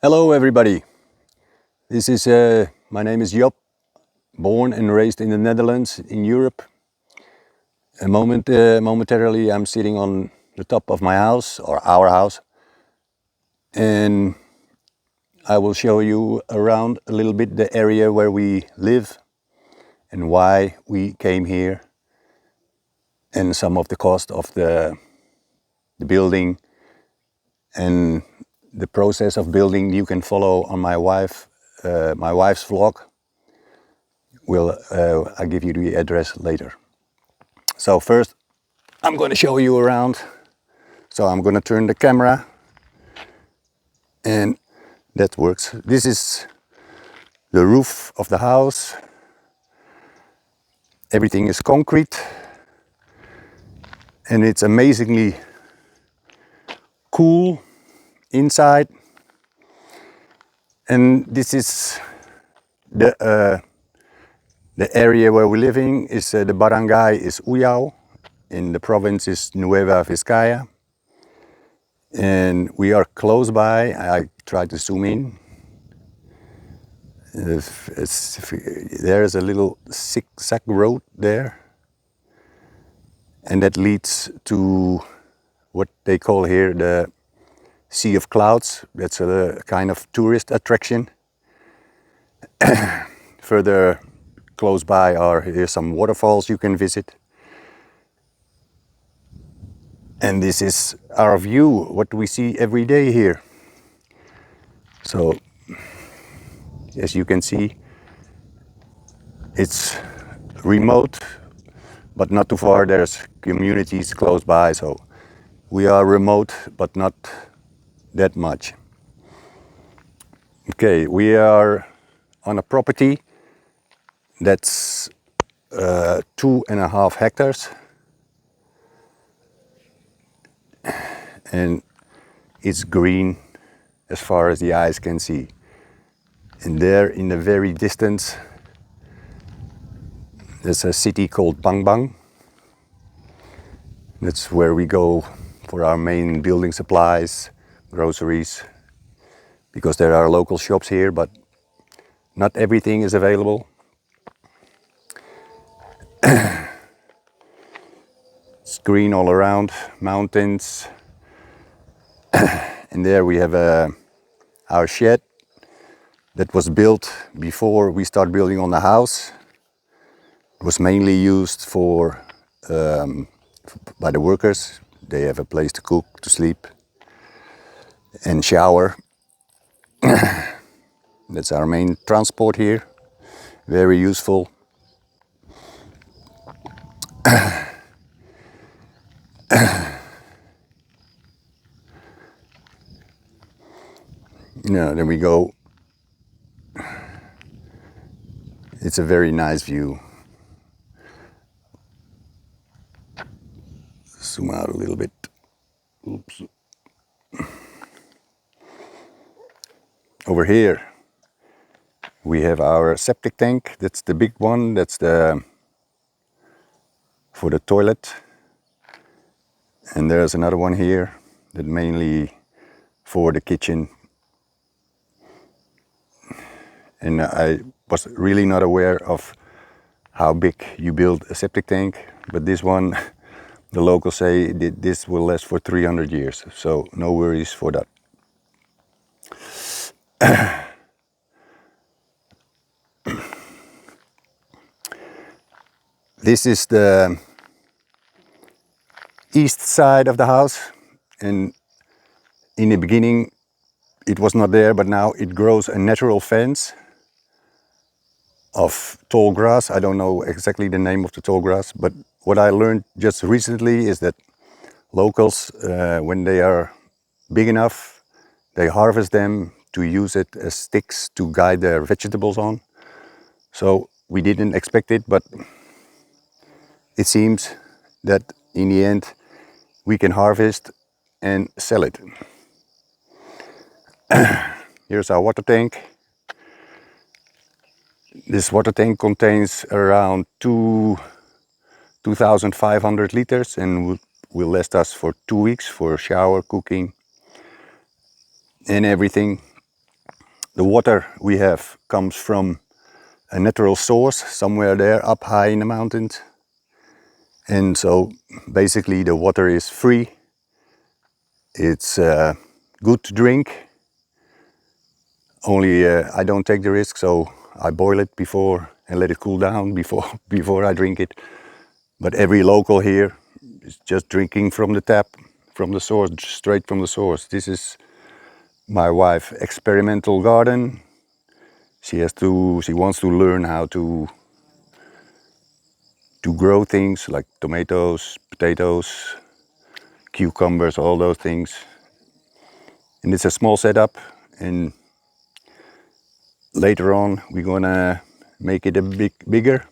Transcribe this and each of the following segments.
Hello everybody, this is my name is Job, born and raised in the Netherlands in Europe. Momentarily I'm sitting on the top of my house or our house, and I will show you around a little bit the area where we live and why we came here, and some of the cost of the building and the process of building. You can follow on my wife's vlog. I'll give you the address later. So first I'm going to show you around. So I'm going to turn the camera, and that works. This is the roof of the house. Everything is concrete, and it's amazingly cool inside. And this is the area where we're living. Is the barangay is Uyao, in the province is Nueva Vizcaya, and we are close by. I try to zoom in. There's a little zigzag road there, and that leads to what they call here the Sea of Clouds. That's a kind of tourist attraction. Further close by here's some waterfalls you can visit. And this is our view, what we see every day here. So, as you can see, it's remote, but not too far. There's communities close by, so we are remote, but not that much. Okay, we are on a property that's 2.5 hectares, and it's green as far as the eyes can see. And there in the very distance there's a city called Bang Bang. That's where we go for our main building supplies, groceries, because there are local shops here, but not everything is available. It's green all around, mountains. And there we have our shed that was built before we start building on the house. It was mainly used by the workers. They have a place to cook, to sleep, and shower. That's our main transport here. Very useful. Then we go. It's a very nice view. Zoom out a little bit. Oops. Over here we have our septic tank. That's the big one. That's for the toilet. And there's another one here that mainly for the kitchen. And I was really not aware of how big you build a septic tank, but this one, the locals say this will last for 300 years, so no worries for that. This is the east side of the house, and in the beginning it was not there, but now it grows a natural fence of tall grass. I don't know exactly the name of the tall grass, but what I learned just recently is that locals, when they are big enough, they harvest them to use it as sticks to guide their vegetables on. So we didn't expect it, but it seems that in the end we can harvest and sell it. Here's our water tank. This water tank contains around 2,500 liters and will last us for 2 weeks for shower, cooking and everything. the water we have comes from a natural source somewhere there up high in the mountains. And so basically the water is free. It's good to drink. Only I don't take the risk, so I boil it before and let it cool down before I drink it. But every local here is just drinking from the tap, from the source, straight from the source. This is my wife's experimental garden. She wants to learn how to grow things like tomatoes, potatoes, cucumbers, all those things. And it's a small setup, and later on we're gonna make it a bit bigger.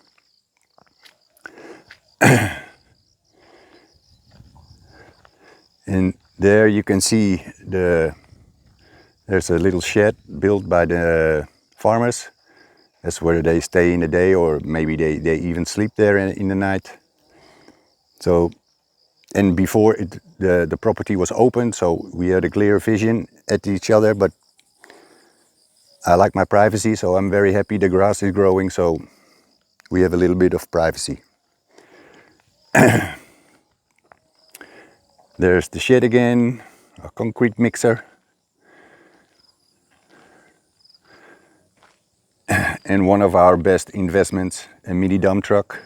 And there you can see there's a little shed built by the farmers. That's where they stay in the day, or maybe they even sleep there in the night. So, and before the property was open, so we had a clear vision at each other, but I like my privacy, so I'm very happy the grass is growing, so we have a little bit of privacy. There's the shed again, a concrete mixer. And one of our best investments, a mini dump truck.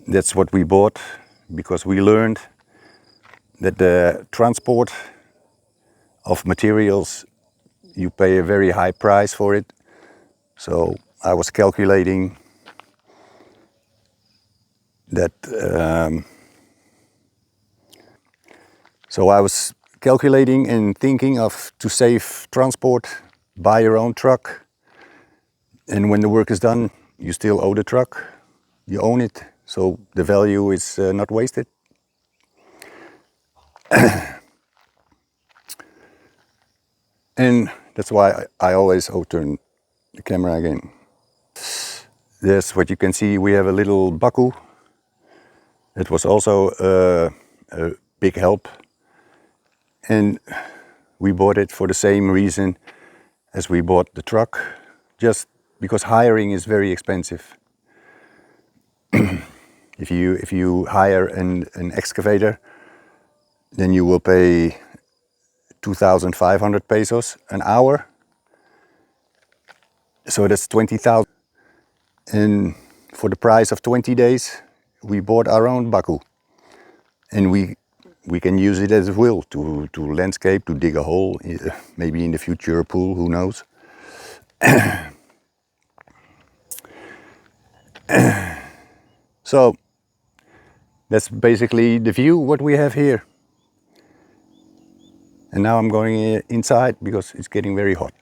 That's what we bought because we learned that the transport of materials, you pay a very high price for it. So I was calculating that and thinking of to save transport, buy your own truck, and when the work is done you still owe the truck, you own it, so the value is not wasted. And that's why I always turn the camera again. There's what you can see, we have a little baku. It was also a big help, and we bought it for the same reason as we bought the truck, just because hiring is very expensive. If you hire an excavator, then you will pay 2,500 pesos an hour, so that's 20,000. And for the price of 20 days, we bought our own baku, and we can use it as will to landscape, to dig a hole, maybe in the future a pool, who knows. So that's basically the view what we have here. And now I'm going inside because it's getting very hot.